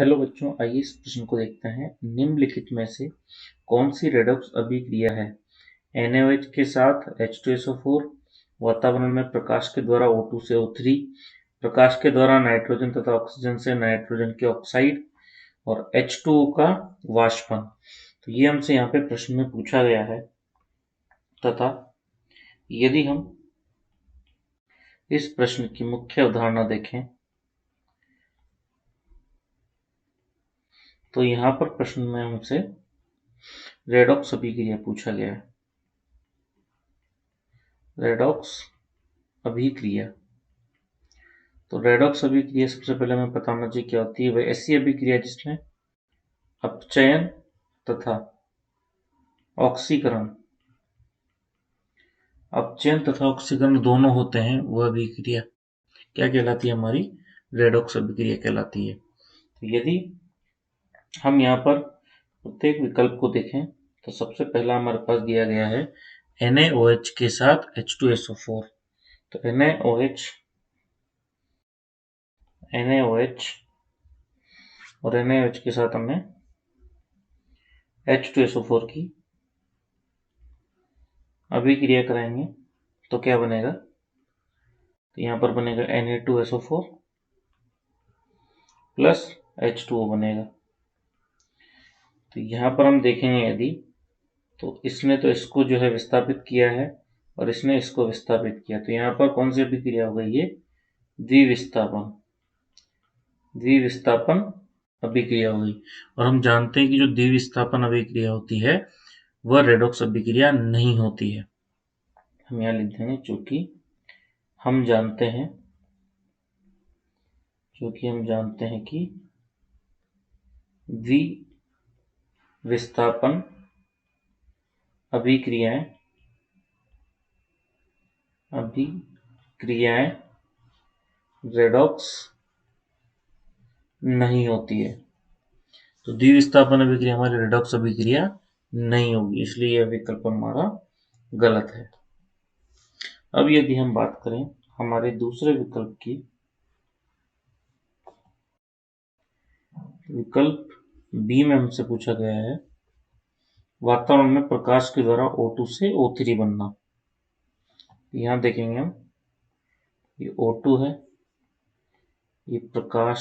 Hello बच्चों, आइए इस प्रश्न को देखते हैं। निम्नलिखित में से कौन सी रेडॉक्स अभिक्रिया है? NaOH के साथ H2SO4, वातावरण में प्रकाश के द्वारा O2 से O3, प्रकाश के द्वारा नाइट्रोजन तथा ऑक्सीजन से नाइट्रोजन के ऑक्साइड और H2O का वाष्पन। तो ये हमसे यहाँ पे प्रश्न में पूछा गया है तथा यदि हम इस प्रश्न की मुख्य अवधारणा देखें तो यहाँ पर प्रश्न में हमसे रेडॉक्स अभिक्रिया पूछा गया है। रेडॉक्स अभिक्रिया, तो रेडॉक्स अभिक्रिया सबसे पहले हमें पता होना चाहिए क्या होती है। वह ऐसी अभिक्रिया जिसमें अपचयन तथा ऑक्सीकरण दोनों होते हैं, वह अभिक्रिया क्या कहलाती है? हमारी रेडॉक्स अभिक्रिया कहलाती है। तो यदि हम यहाँ पर प्रत्येक विकल्प को देखें तो सबसे पहला हमारे पास दिया गया है NaOH के साथ H2SO4। तो NaOH और NaOH के साथ हमें H2SO4 की अभिक्रिया कराएंगे तो क्या बनेगा? तो यहाँ पर बनेगा Na2SO4 प्लस H2O बनेगा। तो यहाँ पर हम देखेंगे यदि तो इसने तो इसको जो है विस्थापित किया है और इसने इसको विस्थापित किया, तो यहाँ पर कौन सी अभिक्रिया हो गई? ये द्विविस्थापन अभिक्रिया हो गई। और हम जानते हैं कि जो द्विविस्थापन अभिक्रिया होती है वह रेडॉक्स अभिक्रिया नहीं होती है। हम यहाँ लिख देंगे चूंकि हम जानते हैं कि द्विविस्थापन अभिक्रियाएं रेडॉक्स नहीं होती है। तो द्विविस्थापन अभिक्रिया हमारी रेडॉक्स अभिक्रिया नहीं होगी, इसलिए यह विकल्प हमारा गलत है। अब यदि हम बात करें हमारे दूसरे विकल्प की, विकल्प बी में हमसे पूछा गया है वातावरण में प्रकाश के द्वारा O2 से O3 बनना। यहाँ देखेंगे हम, ये O2 है, ये प्रकाश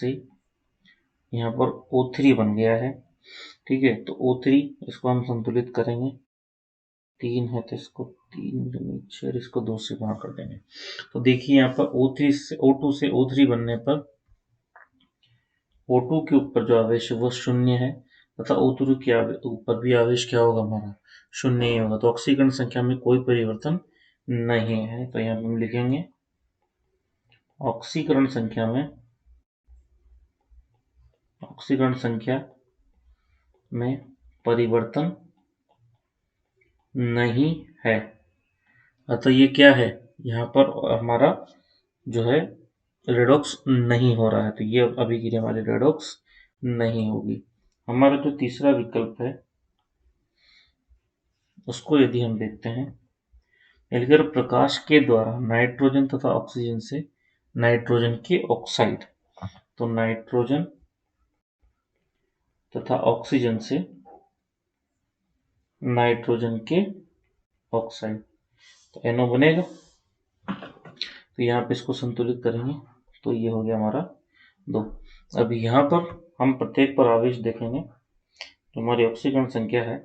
से यहाँ पर O3 बन गया है। ठीक है, तो O3 इसको हम संतुलित करेंगे, 3 है तो इसको 3 नीचे और इसको 2 से गुणा कर देंगे। तो देखिए यहाँ पर O2 से O3 बनने पर O2 के ऊपर जो आवेश है वो 0 है तथा O3 के ऊपर भी आवेश क्या होगा? हमारा 0 ही होगा। तो ऑक्सीकरण संख्या में कोई परिवर्तन नहीं है। तो यहाँ हम लिखेंगे ऑक्सीकरण संख्या में परिवर्तन नहीं है। अतः ये क्या है? यहाँ पर हमारा जो है रेडॉक्स नहीं हो रहा है, तो ये अभिक्रिया हमारी रेडॉक्स नहीं होगी। हमारा जो तीसरा विकल्प है उसको यदि हम देखते हैं, अगर प्रकाश के द्वारा नाइट्रोजन तथा ऑक्सीजन से नाइट्रोजन के ऑक्साइड, तो नाइट्रोजन तथा ऑक्सीजन से नाइट्रोजन के ऑक्साइड, तो NO बनेगा। तो यहाँ पे इसको संतुलित करेंगे तो ये हो गया हमारा 2। अब यहाँ पर हम प्रत्येक पर आवेश देखेंगे तो हमारी ऑक्सीकरण संख्या है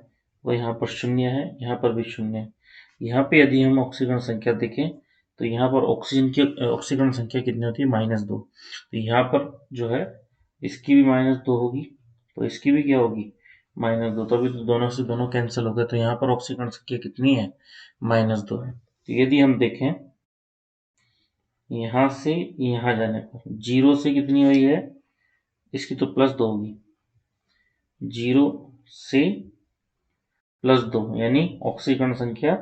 वो यहाँ पर 0 है, यहाँ पर भी 0 है। यहाँ पे यदि हम ऑक्सीकरण संख्या देखें तो यहाँ पर ऑक्सीजन की ऑक्सीकरण संख्या कितनी होती है? -2। तो यहाँ पर जो है इसकी भी -2 होगी, तो इसकी भी क्या होगी? -2। तभी तो दोनों से दोनों कैंसिल हो गए, तो यहाँ पर ऑक्सीकरण संख्या कितनी है? -2 है। तो यदि हम देखें यहाँ से यहाँ जाने पर 0 से कितनी हुई है? इसकी तो +2 होगी, 0 से +2 यानी ऑक्सीकरण संख्या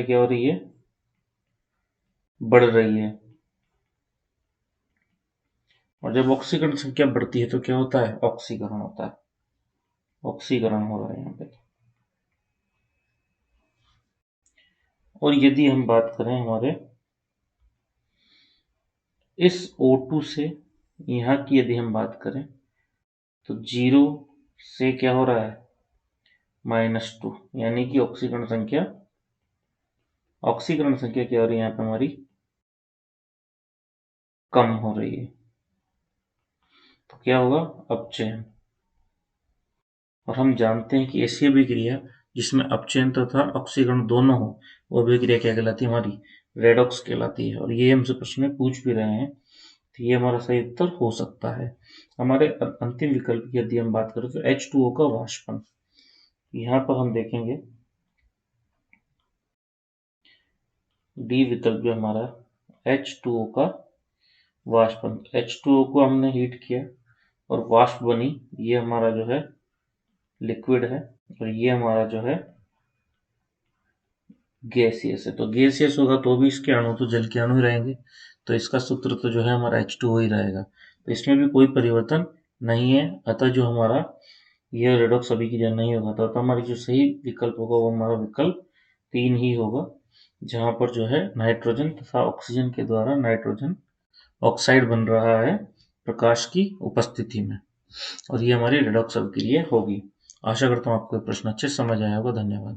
क्या हो रही है? बढ़ रही है। और जब ऑक्सीकरण संख्या बढ़ती है तो क्या होता है? ऑक्सीकरण होता है, ऑक्सीकरण हो रहा है यहाँ पे। और यदि हम बात करें हमारे इस O2 से यहाँ की यदि हम बात करें तो 0 से क्या हो रहा है -2, यानी कि ऑक्सीकरण संख्या क्या हो रही है यहाँ पे हमारी कम हो रही है। तो क्या होगा अपचयन। और हम जानते हैं कि ऐसी अभिक्रिया जिसमें अपचयन तथा ऑक्सीकरण दोनों हो वो अभिक्रिया क्या कहलाती है हमारी रेडॉक्स कहलाती है। और ये हमसे प्रश्न में पूछ भी रहे हैं, तो ये हमारा सही उत्तर हो सकता है। हमारे अंतिम विकल्प की यदि हम बात करें तो H2O का वाष्पन। यहाँ पर हम देखेंगे डी विकल्प जो हमारा H2O का वाष्पन। H2O को हमने हीट किया और वाष्प बनी, ये हमारा जो है लिक्विड है और ये हमारा जो है गैसियस है। तो गैसियस होगा तो भी इसके अणु तो जल के अणु ही रहेंगे, तो इसका सूत्र तो जो है हमारा H2O ही रहेगा। तो इसमें भी कोई परिवर्तन नहीं है, अतः जो हमारा यह रेडॉक्स अभिक्रिया नहीं होगा। तो हमारी जो सही विकल्प होगा वो हमारा विकल्प 3 ही होगा, जहाँ पर जो है नाइट्रोजन तथा ऑक्सीजन के द्वारा नाइट्रोजन ऑक्साइड बन रहा है प्रकाश की उपस्थिति में, और ये हमारी रेडॉक्स अभिक्रिया होगी। आशा करता हूँ आपको प्रश्न अच्छे समझ आया होगा। धन्यवाद।